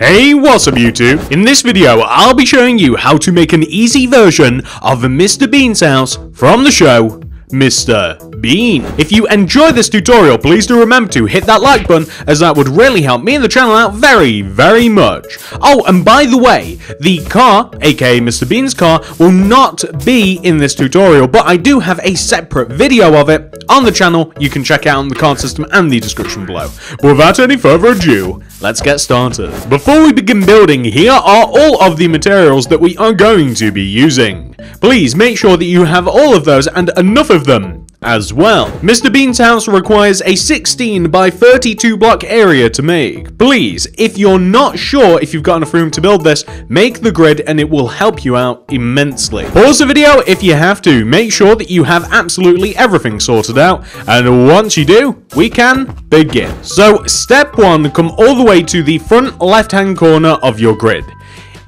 Hey, what's up YouTube? In this video, I'll be showing you how to make an easy version of Mr. Bean's house from the show, Mr. Bean. If you enjoy this tutorial, please do remember to hit that like button, as that would really help me and the channel out very much. Oh, and by the way, the car, aka Mr. Bean's car, will not be in this tutorial, but I do have a separate video of it on the channel. You can check out on the card system and the description below. But without any further ado, let's get started. Before we begin building, here are all of the materials that we are going to be using. Please make sure that you have all of those and enough of them as well. Mr. Bean's house requires a 16 by 32 block area to make. Please, if you're not sure if you've got enough room to build this, make the grid and it will help you out immensely. Pause the video if you have to. Make sure that you have absolutely everything sorted out, and once you do, we can begin. So step 1, come all the way to the front left hand corner of your grid.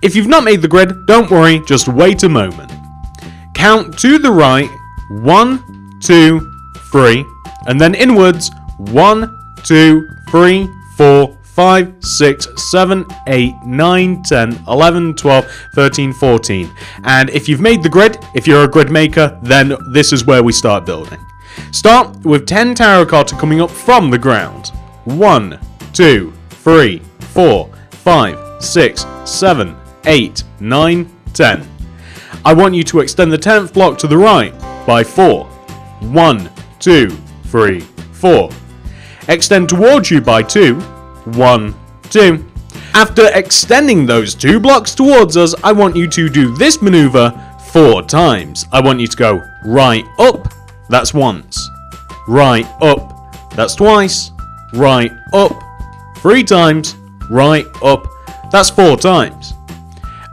If you've not made the grid, don't worry, just wait a moment. Count to the right, 1, 2, 3, and then inwards, 1, 2, 3, 4, 5, 6, 7, 8, 9, 10, 11, 12, 13, 14. And if you've made the grid, if you're a grid maker, then this is where we start building. Start with 10 terracotta coming up from the ground. 1, 2, 3, 4, 5, 6, 7, 8, 9, 10. I want you to extend the 10th block to the right by 4. 1, 2, 3, 4. Extend towards you by 2. 1, 2. After extending those 2 blocks towards us, I want you to do this maneuver 4 times. I want you to go right up, that's once. Right up, that's twice. Right up, 3 times. Right up, that's 4 times.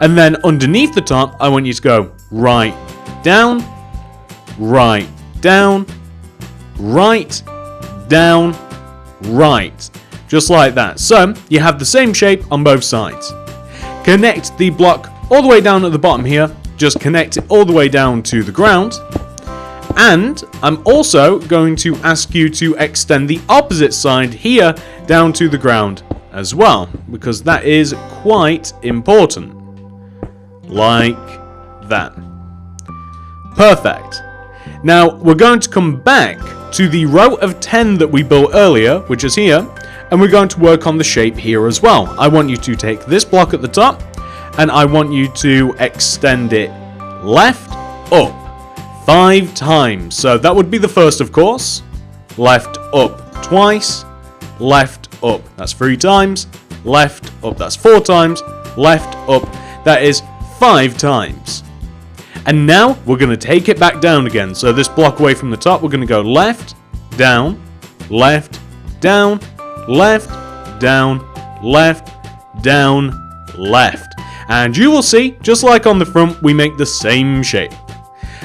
And then underneath the top, I want you to go right down, right down, right down, right. Just like that. So you have the same shape on both sides. Connect the block all the way down at the bottom here. Just connect it all the way down to the ground. And I'm also going to ask you to extend the opposite side here down to the ground as well, because that is quite important. Like that. Perfect. Now we're going to come back to the row of 10 that we built earlier, which is here, and we're going to work on the shape here as well. I want you to take this block at the top and I want you to extend it left up 5 times. So that would be the first, of course. Left up twice, left up, that's 3 times, left up, that's 4 times, left up, that is 5 times. And now we're going to take it back down again. So this block away from the top, we're going to go left, down, left, down, left, down, left, down, left. And you will see, just like on the front, we make the same shape.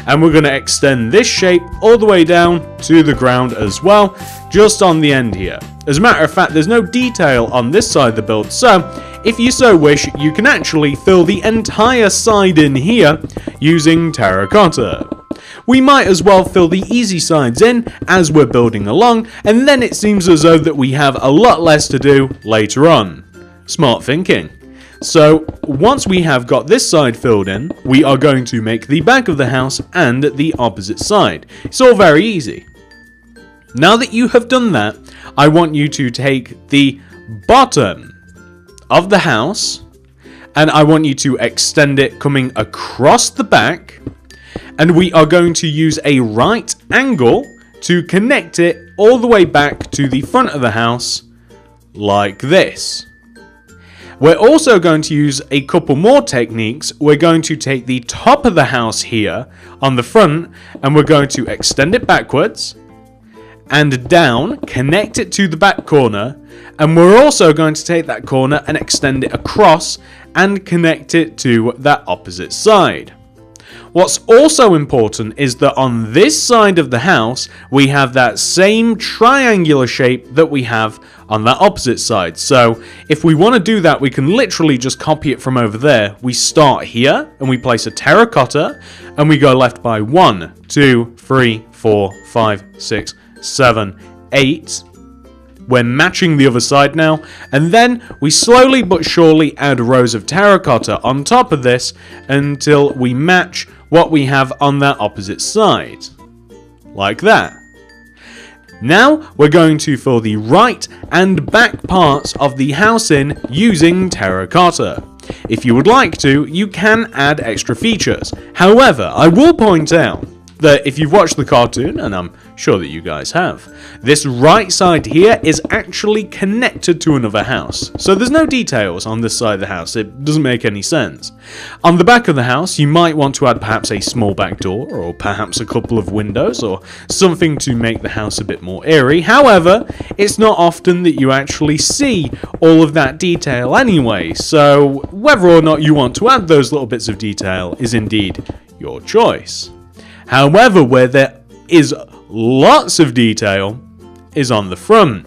And we're going to extend this shape all the way down to the ground as well, just on the end here. As a matter of fact, there's no detail on this side of the build, so if you so wish, you can actually fill the entire side in here using terracotta. We might as well fill the easy sides in as we're building along, and then it seems as though that we have a lot less to do later on. Smart thinking. So once we have got this side filled in, we are going to make the back of the house and the opposite side. It's all very easy. Now that you have done that, I want you to take the bottom of the house and I want you to extend it coming across the back, and we are going to use a right angle to connect it all the way back to the front of the house like this. We're also going to use a couple more techniques. We're going to take the top of the house here on the front and we're going to extend it backwards and down, connect it to the back corner, and we're also going to take that corner and extend it across and connect it to that opposite side. What's also important is that on this side of the house, we have that same triangular shape that we have on that opposite side. So if we want to do that, we can literally just copy it from over there. We start here and we place a terracotta and we go left by 1, 2, 3, 4, 5, 6, 7, 8, We're matching the other side now, and then we slowly but surely add rows of terracotta on top of this until we match what we have on that opposite side. Like that. Now we're going to fill the right and back parts of the house in using terracotta. If you would like to, you can add extra features. However, I will point out that if you've watched the cartoon, and I'm sure that you guys have, this right side here is actually connected to another house. So there's no details on this side of the house. It doesn't make any sense. On the back of the house, you might want to add perhaps a small back door, or perhaps a couple of windows, or something to make the house a bit more eerie. However, it's not often that you actually see all of that detail anyway, so whether or not you want to add those little bits of detail is indeed your choice. However, where there is lots of detail is on the front.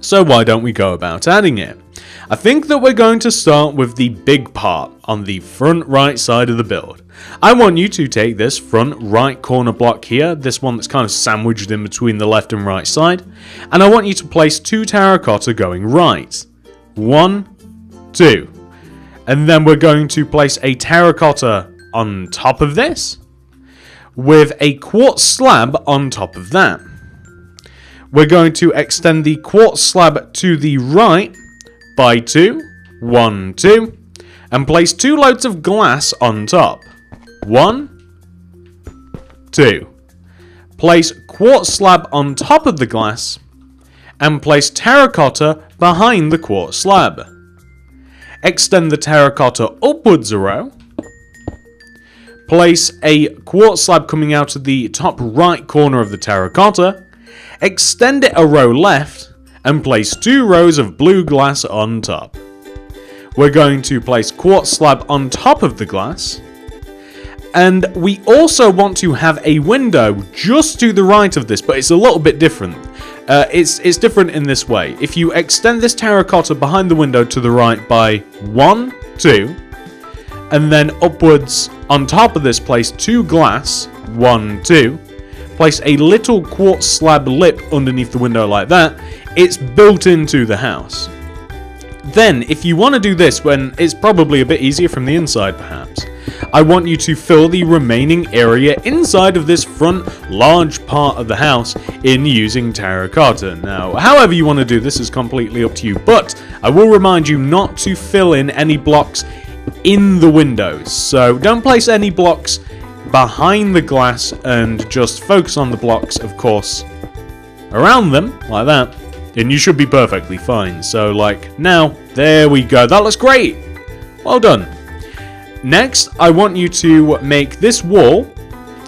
So why don't we go about adding it? I think that we're going to start with the big part on the front right side of the build. I want you to take this front right corner block here, this one that's kind of sandwiched in between the left and right side, and I want you to place 2 terracotta going right. 1, 2. And then we're going to place a terracotta on top of this, with a quartz slab on top of that. We're going to extend the quartz slab to the right by 2, 1, 2, and place 2 loads of glass on top. 1, 2. Place quartz slab on top of the glass, and place terracotta behind the quartz slab. Extend the terracotta upwards a row. Place a quartz slab coming out of the top right corner of the terracotta, extend it a row left, and place 2 rows of blue glass on top. We're going to place quartz slab on top of the glass, and we also want to have a window just to the right of this, but it's a little bit different. It's different in this way. If you extend this terracotta behind the window to the right by 1, 2, and then upwards on top of this place 2 glass, 1, 2, place a little quartz slab lip underneath the window like that, it's built into the house. Then, if you want to do this when it's probably a bit easier from the inside perhaps, I want you to fill the remaining area inside of this front large part of the house in using terracotta. Now, however you want to do this is completely up to you, but I will remind you not to fill in any blocks in the windows. So don't place any blocks behind the glass and just focus on the blocks, of course, around them, like that, and you should be perfectly fine. So like now, there we go. That looks great. Well done. Next, I want you to make this wall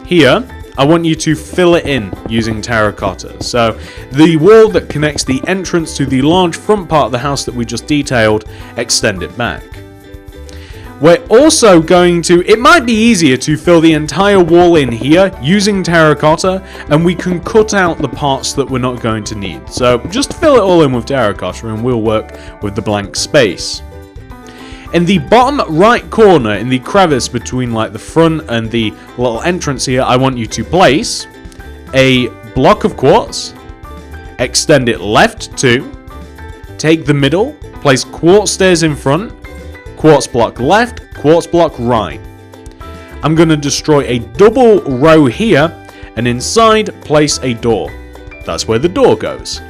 here, I want you to fill it in using terracotta. So the wall that connects the entrance to the large front part of the house that we just detailed, extend it back. We're also going to, it might be easier to fill the entire wall in here using terracotta, and we can cut out the parts that we're not going to need. So just fill it all in with terracotta and we'll work with the blank space. In the bottom right corner, in the crevice between like the front and the little entrance here, I want you to place a block of quartz, extend it left 2, take the middle, place quartz stairs in front, quartz block left, quartz block right. I'm going to destroy a double row here, and inside place a door. That's where the door goes.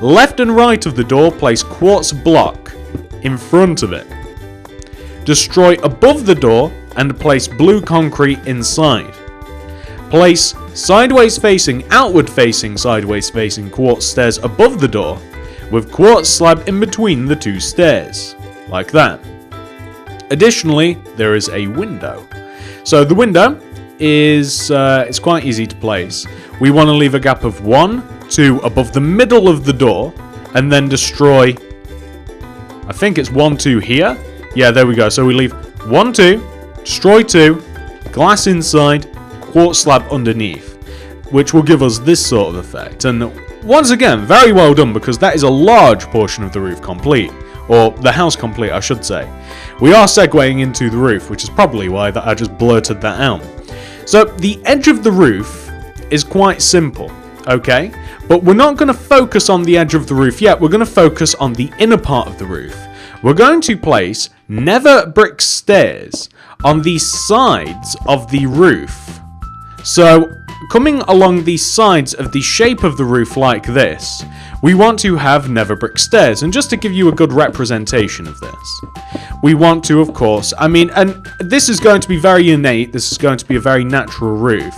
Left and right of the door place quartz block in front of it. Destroy above the door and place blue concrete inside. Place sideways facing, outward facing, sideways facing quartz stairs above the door with quartz slab in between the 2 stairs. Like that. Additionally, there is a window. So the window is it's quite easy to place. We want to leave a gap of 1, 2 above the middle of the door, and then destroy, I think it's 1, 2 here. Yeah, there we go. So we leave 1, 2, destroy 2, glass inside, quartz slab underneath, which will give us this sort of effect. And once again, very well done, because that is a large portion of the roof complete. Or the house complete, I should say. We are segueing into the roof, which is probably why I just blurted that out. So the edge of the roof is quite simple, okay? But we're not going to focus on the edge of the roof yet, we're going to focus on the inner part of the roof. We're going to place nether brick stairs on the sides of the roof. So, coming along the sides of the shape of the roof like this, we want to have nether brick stairs. And just to give you a good representation of this, we want to, of course, and this is going to be very innate, this is going to be a very natural roof.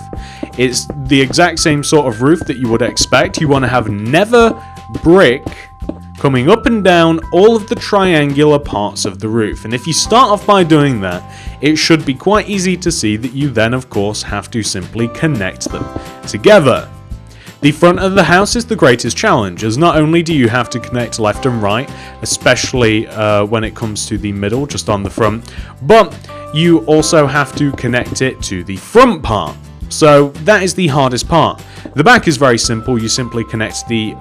It's the exact same sort of roof that you would expect. You want to have nether brick coming up and down all of the triangular parts of the roof. And if you start off by doing that, it should be quite easy to see that you then, of course, have to simply connect them together. The front of the house is the greatest challenge, as not only do you have to connect left and right, especially when it comes to the middle, just on the front, but you also have to connect it to the front part. So that is the hardest part. The back is very simple. You simply connect the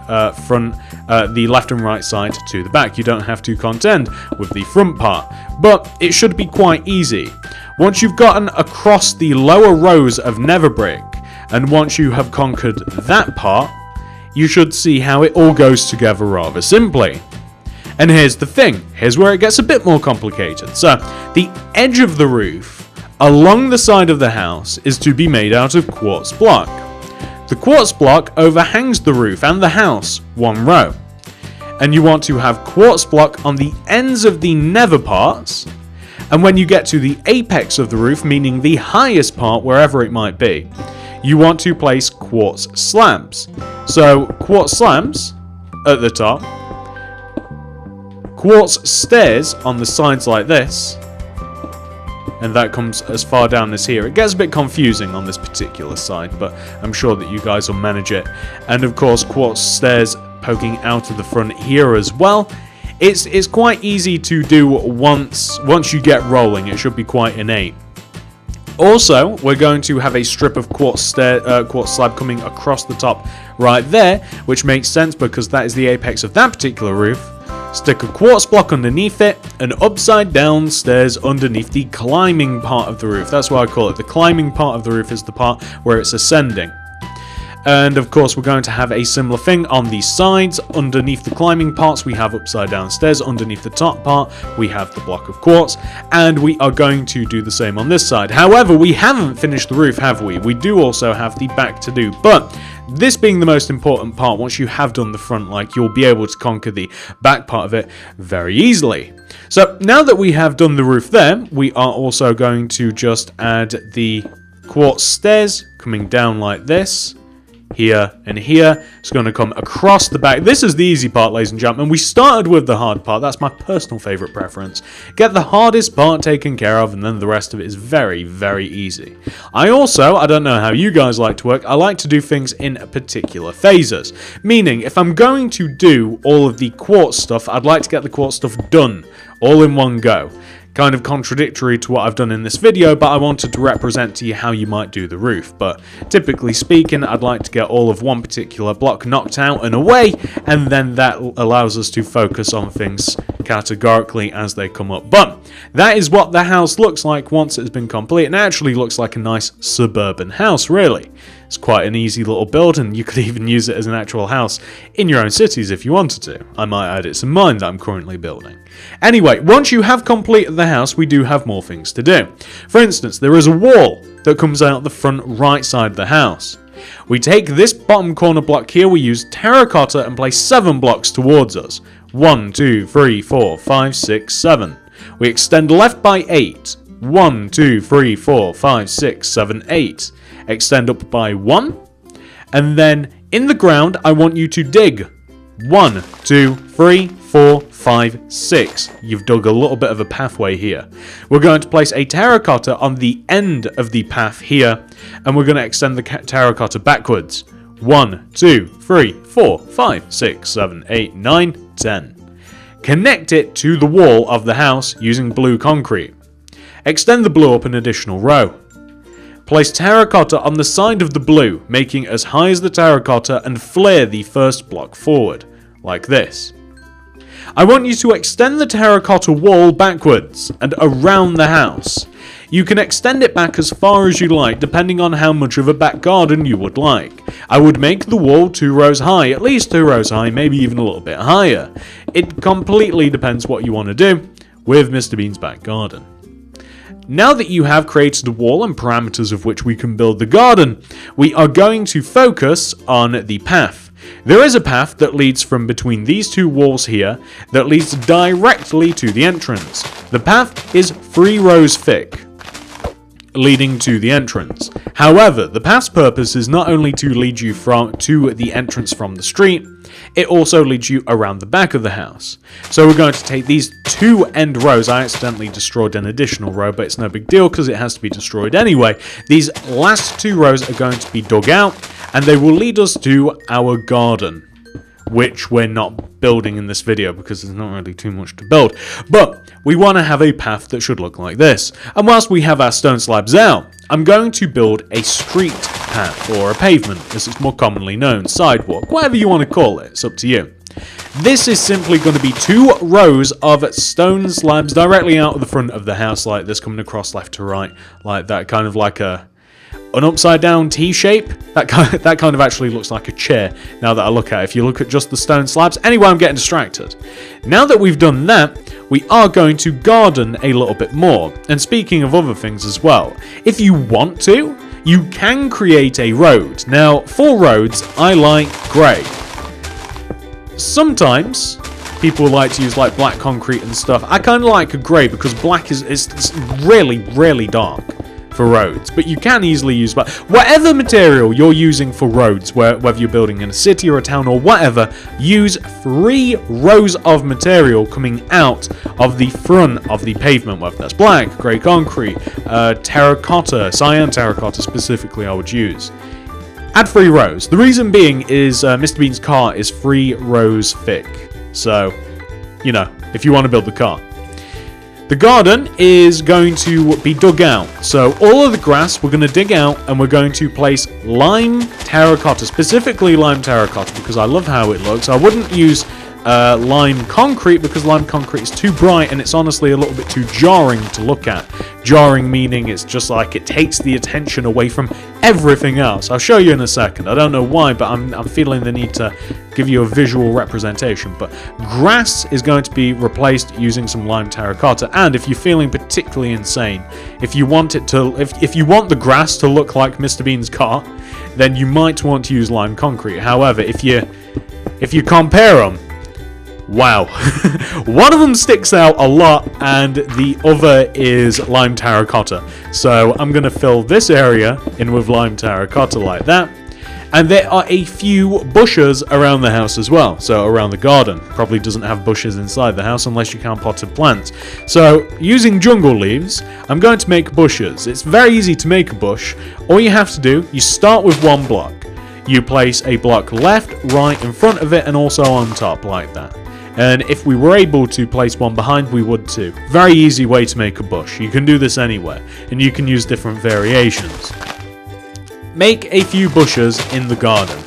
the left and right side to the back. You don't have to contend with the front part, but it should be quite easy. Once you've gotten across the lower rows of nether brick, and once you have conquered that part, you should see how it all goes together rather simply. And here's the thing. Here's where it gets a bit more complicated. So, the edge of the roof along the side of the house is to be made out of quartz block. The quartz block overhangs the roof and the house one row. And you want to have quartz block on the ends of the nether parts. And when you get to the apex of the roof, meaning the highest part, wherever it might be, you want to place quartz slabs. So, quartz slabs at the top, quartz stairs on the sides like this, and that comes as far down as here. It gets a bit confusing on this particular side, but I'm sure that you guys will manage it. And of course, quartz stairs poking out of the front here as well. It's quite easy to do once you get rolling. It should be quite innate. Also, we're going to have a strip of quartz slab coming across the top right there, which makes sense because that is the apex of that particular roof. Stick a quartz block underneath it, and upside down stairs underneath the climbing part of the roof. That's what I call it. The climbing part of the roof is the part where it's ascending. And of course, we're going to have a similar thing on the sides. Underneath the climbing parts, we have upside down stairs. Underneath the top part, we have the block of quartz. And we are going to do the same on this side. However, we haven't finished the roof, have we? We do also have the back to do. But this being the most important part, once you have done the front, you'll be able to conquer the back part of it very easily. So now that we have done the roof there, we are also going to just add the quartz stairs coming down like this. Here and here. It's going to come across the back. This is the easy part, ladies and gentlemen. We started with the hard part. That's my personal favorite preference. Get the hardest part taken care of, and then the rest of it is very, very easy. I don't know how you guys like to work. I like to do things in particular phases. Meaning, if I'm going to do all of the quartz stuff, I'd like to get the quartz stuff done all in one go. Kind of contradictory to what I've done in this video, but I wanted to represent to you how you might do the roof. But typically speaking, I'd like to get all of one particular block knocked out and away, and then that allows us to focus on things categorically as they come up. But that is what the house looks like once it's been complete, and it actually looks like a nice suburban house, really. It's quite an easy little build, and you could even use it as an actual house in your own cities if you wanted to. I might add it's in mine that I'm currently building. Anyway, once you have completed the house, we do have more things to do. For instance, there is a wall that comes out the front right side of the house. We take this bottom corner block here, we use terracotta and place 7 blocks towards us. 1, 2, 3, 4, 5, 6, 7. We extend left by 8. 1, 2, 3, 4, 5, 6, 7, 8. Extend up by 1. And then in the ground, I want you to dig. 1, 2, 3, 4, 5, 6. You've dug a little bit of a pathway here. We're going to place a terracotta on the end of the path here, and we're going to extend the terracotta backwards. 1, 2, 3, 4, 5, 6, 7, 8, 9, 10. Connect it to the wall of the house using blue concrete. Extend the blue up an additional row. Place terracotta on the side of the blue, making it as high as the terracotta, and flare the first block forward, like this. I want you to extend the terracotta wall backwards and around the house. You can extend it back as far as you like, depending on how much of a back garden you would like. I would make the wall 2 rows high, at least 2 rows high, maybe even a little bit higher. It completely depends what you want to do with Mr. Bean's back garden. Now that you have created the wall and parameters of which we can build the garden, we are going to focus on the path. There is a path that leads from between these 2 walls here that leads directly to the entrance. The path is 3 rows thick, leading to the entrance. However, the path's purpose is not only to lead you to the entrance from the street, it also leads you around the back of the house. So we're going to take these 2 end rows. I accidentally destroyed an additional row, but it's no big deal because it has to be destroyed anyway. These last 2 rows are going to be dug out, and they will lead us to our garden, which we're not building in this video because there's not really too much to build. But we want to have a path that should look like this. And whilst we have our stone slabs out, I'm going to build a street path, or a pavement, as it's more commonly known, sidewalk, whatever you want to call it, it's up to you. This is simply going to be 2 rows of stone slabs directly out of the front of the house like this, coming across left to right, like that, kind of like an upside down T shape. That kind of actually looks like a chair now that I look at it, if you look at just the stone slabs. Anyway, I'm getting distracted. Now that we've done that, we are going to garden a little bit more. And speaking of other things as well, if you want to, you can create a road. Now, for roads, I like grey. Sometimes people like to use like black concrete and stuff. I kind of like a grey because black is really dark for roads, but you can easily use black. Whatever material you're using for roads, whether you're building in a city or a town or whatever, use 3 rows of material coming out of the front of the pavement, whether that's black, grey concrete, terracotta, cyan terracotta specifically I would use. Add 3 rows. The reason being is Mr. Bean's car is 3 rows thick, so, you know, if you want to build the car. The garden is going to be dug out. So all of the grass we're going to dig out, and we're going to place lime terracotta, specifically lime terracotta, because I love how it looks. I wouldn't use lime concrete because lime concrete is too bright and it's honestly a little bit too jarring to look at. Jarring meaning it's just like it takes the attention away from everything else. I'll show you in a second. I don't know why, but I'm feeling the need to give you a visual representation. But grass is going to be replaced using some lime terracotta. And if you're feeling particularly insane, if you want it to, if you want the grass to look like Mr. Bean's car, then you might want to use lime concrete. However, if you compare them, wow. One of them sticks out a lot and the other is lime terracotta. So I'm going to fill this area in with lime terracotta like that. And there are a few bushes around the house as well. So around the garden. Probably doesn't have bushes inside the house unless you count potted plants. So using jungle leaves, I'm going to make bushes. It's very easy to make a bush. All you have to do, you start with 1 block. You place a block left, right, in front of it, and also on top like that. And if we were able to place one behind, we would too. Very easy way to make a bush. You can do this anywhere, and you can use different variations. Make a few bushes in the garden.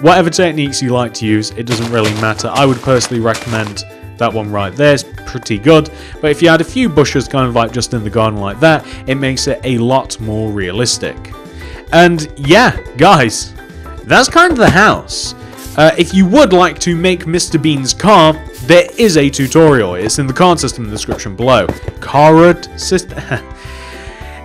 Whatever techniques you like to use, it doesn't really matter. I would personally recommend that one right there. It's pretty good. But if you had a few bushes kind of like just in the garden like that, it makes it a lot more realistic. And yeah, guys, that's kind of the house. If you would like to make Mr. Bean's car, there is a tutorial. It's in the card system in the description below. Card system.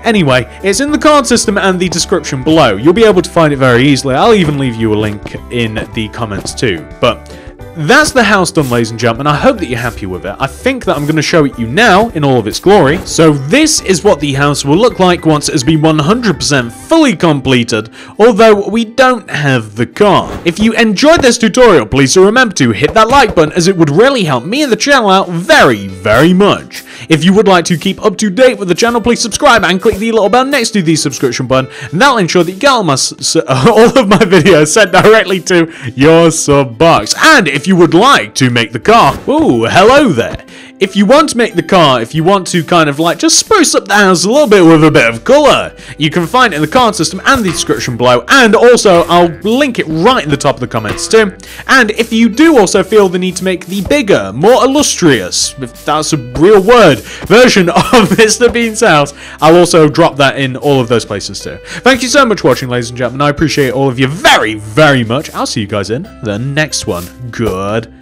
Anyway, it's in the card system and the description below. You'll be able to find it very easily. I'll even leave you a link in the comments too. But that's the house done, ladies and gentlemen. I hope that you're happy with it. I think that I'm going to show it you now in all of its glory. So this is what the house will look like once it has been 100% fully completed, although we don't have the car. If you enjoyed this tutorial, please do remember to hit that like button, as it would really help me and the channel out very much. If you would like to keep up to date with the channel, please subscribe and click the little bell next to the subscription button, and that'll ensure that you get all of my videos sent directly to your sub box. And if you would like to make the car, ooh, hello there. if you want to make the car, if you want to kind of like just spruce up the house a little bit with a bit of colour, you can find it in the card system and the description below, and also I'll link it right in the top of the comments too. And if you do also feel the need to make the bigger, more illustrious, if that's a real word, version of Mr. Bean's house, I'll also drop that in all of those places too. Thank you so much for watching, ladies and gentlemen. I appreciate all of you very, very much. I'll see you guys in the next one. Goodbye.